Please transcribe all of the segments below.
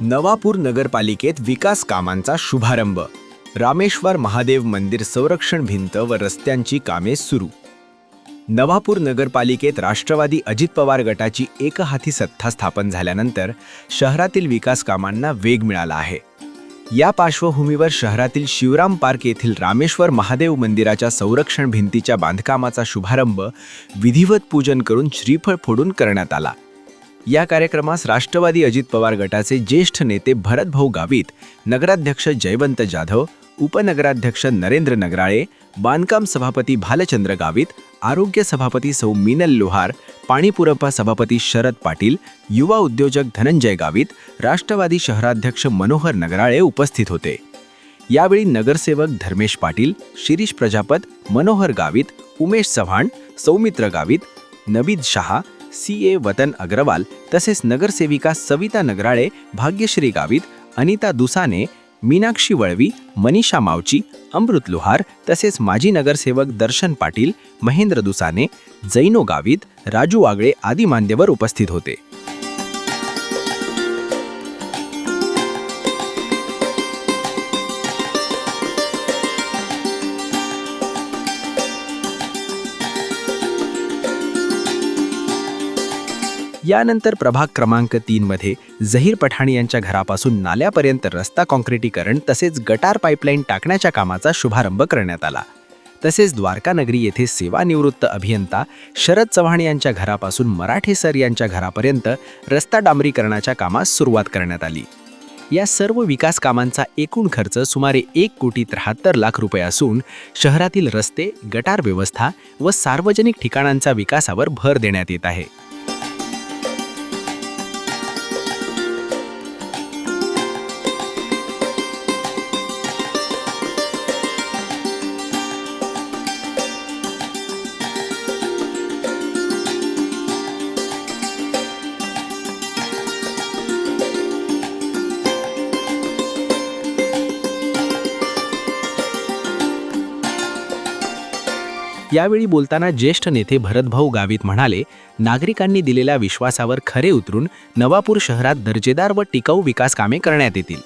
नवापूर नगरपालिकेत विकास कामांचा शुभारंभ. रामेश्वर महादेव मंदिर संरक्षण भिंत व रस्त्यांची कामे सुरू. नवापूर नगरपालिकेत राष्ट्रवादी अजित पवार गटाची एकहाती सत्ता स्थापन झाल्यानंतर शहरातील विकास कामांना वेग मिळाला आहे. या पार्श्वभूमीवर शहरातील शिवराम पार्क येथील रामेश्वर महादेव मंदिराच्या संरक्षण भिंतीच्या बांधकामाचा शुभारंभ विधिवत पूजन करून श्रीफळ फोडून करण्यात आला. या कार्यक्रमास राष्ट्रवादी अजित पवार गटाचे ज्येष्ठ नेते भरतभाऊ गावित, नगराध्यक्ष जयवंत जाधव, उपनगराध्यक्ष नरेंद्र नगराळे, बांधकाम सभापती भालचंद्र गावित, आरोग्य सभापती सौ मीनल लोहार, पाणी पुरवठा सभापती शरद पाटील, युवा उद्योजक धनंजय गावित, राष्ट्रवादी शहराध्यक्ष मनोहर नगराळे उपस्थित होते. यावेळी नगरसेवक धर्मेश पाटील, शिरीष प्रजापत, मनोहर गावित, उमेश चव्हाण, सौमित्र गावित, नबीद शहा, CA वतन अग्रवाल तसेच नगरसेविका सविता नगराळे, भाग्यश्री गावित, अनिता दुसाने, मीनाक्षी वळवी, मनीषा मावची, अमृत लोहार तसेच माजी नगरसेवक दर्शन पाटील, महेंद्र दुसाने, जैनो गावित, राजू वागळे आदी मान्यवर उपस्थित होते. यानंतर प्रभाग क्रमांक 3 मध्ये झहीर पठाणी यांच्या घरापासून नाल्यापर्यंत रस्ता काँक्रिटीकरण तसेच गटार पाईपलाईन टाकण्याच्या कामाचा शुभारंभ करण्यात आला. तसेच द्वारका नगरी येथे सेवानिवृत्त अभियंता शरद चव्हाण यांच्या घरापासून मराठे सर यांच्या घरापर्यंत रस्ता डांबरीकरणाच्या कामास सुरुवात करण्यात आली. या सर्व विकास कामांचा एकूण खर्च सुमारे 1,73,00,000 रुपये असून शहरातील रस्ते, गटार व्यवस्था व सार्वजनिक ठिकाणांच्या विकासावर भर देण्यात येत आहे. यावेळी बोलताना ज्येष्ठ नेते भरतभाऊ गावित म्हणाले, नागरिकांनी दिलेल्या विश्वासावर खरे उतरून नवापूर शहरात दर्जेदार व टिकाऊ विकास कामे करण्यात येतील.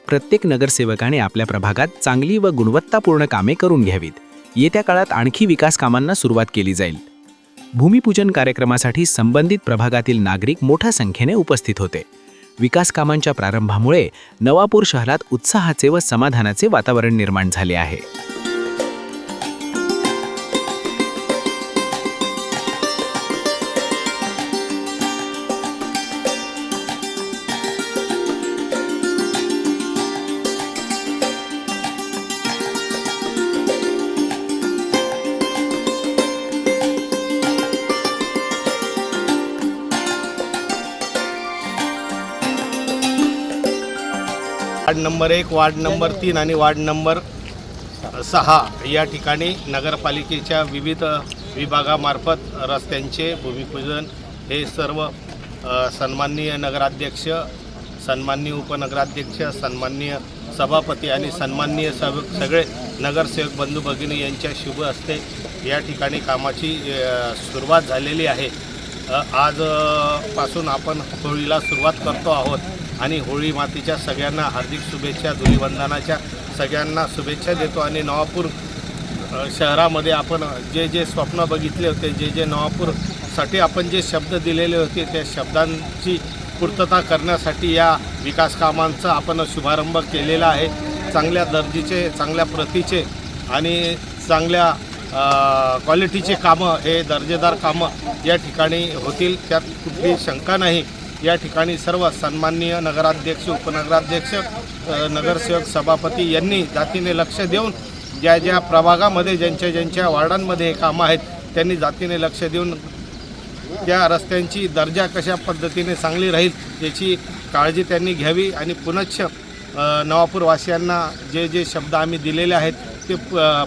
प्रत्येक नगरसेवकाने आपल्या प्रभागात चांगली व गुणवत्तापूर्ण कामे करून घ्यावीत. येत्या काळात आणखी विकास कामांना सुरुवात केली जाईल. भूमिपूजन कार्यक्रमासाठी संबंधित प्रभागातील नागरिक मोठ्या संख्येने उपस्थित होते. विकास कामांच्या प्रारंभामुळे नवापूर शहरात उत्साहाचे व समाधानाचे वातावरण निर्माण झाले आहे. वार्ड नंबर 1, वार्ड नंबर 3 आणि वार्ड नंबर 6 या ठिकाणी नगरपालिकेच्या विविध विभागामार्फत रस्त्यांचे भूमिपूजन हे सर्व सन्माननीय नगराध्यक्ष, सन्माननीय उपनगराध्यक्ष, सन्माननीय सभापती आणि सन्माननीय सगळे नगरसेवक बंधू भगिनी यांच्या शुभ हस्ते या ठिकाणी कामाची सुरुवात झालेली आहे. आजपासून आपण होळीला सुरुवात करतो आहोत आणि होळी मातीच्या सगळ्यांना हार्दिक शुभेच्छा, धुलीवंदनाच्या सगळ्यांना शुभेच्छा देतो. आणि नवापूर शहरामध्ये आपण जे स्वप्न बघितले होते, जे नवापूरसाठी आपण जे शब्द दिलेले होते, त्या शब्दांची पूर्तता करण्यासाठी या विकास कामांचा आपण शुभारंभ केलेला आहे. चांगल्या दर्जाचे, चांगल्या प्रतीचे आणि चांगल्या क्वालिटीचे कामं, हे दर्जेदार कामं या ठिकाणी होतील, त्यात कुठलीही शंका नाही. या ठिकाणी सर्व सन्माननीय नगराध्यक्ष, उपनगराध्यक्ष, नगरसेवक, सभापती यांनी जातीने लक्ष देऊन ज्या प्रभागामध्ये ज्यांच्या वार्डांमध्ये हे कामं आहेत त्यांनी जातीने लक्ष देऊन त्या रस्त्यांची दर्जा कशा पद्धतीने चांगली राहील याची काळजी त्यांनी घ्यावी. आणि पुनश्च नवापूरवासियांना जे शब्द आम्ही दिलेले आहेत ते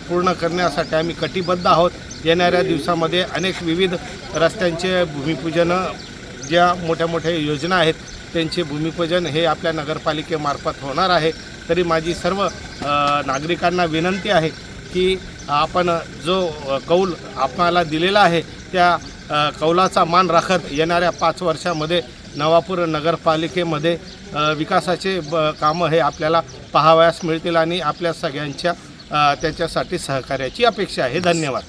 पूर्ण करण्यासाठी आम्ही कटिबद्ध आहोत. येणाऱ्या दिवसामध्ये अनेक विविध रस्त्यांचे भूमिपूजन, ज्या मोठ्या योजना आहेत त्यांचे भूमिपूजन हे आपल्या नगरपालिकेमार्फत होणार आहे. तरी माझी सर्व नागरिकांना विनंती आहे की आपण जो कौल आपल्याला दिलेला आहे त्या कौलाचा मान राखत येणाऱ्या 5 वर्षामध्ये नवापूर नगरपालिकेमध्ये विकासाचे कामं हे आपल्याला पाहावयास मिळतील आणि आपल्या सगळ्यांच्या त्याच्यासाठी सहकार्याची अपेक्षा आहे. धन्यवाद.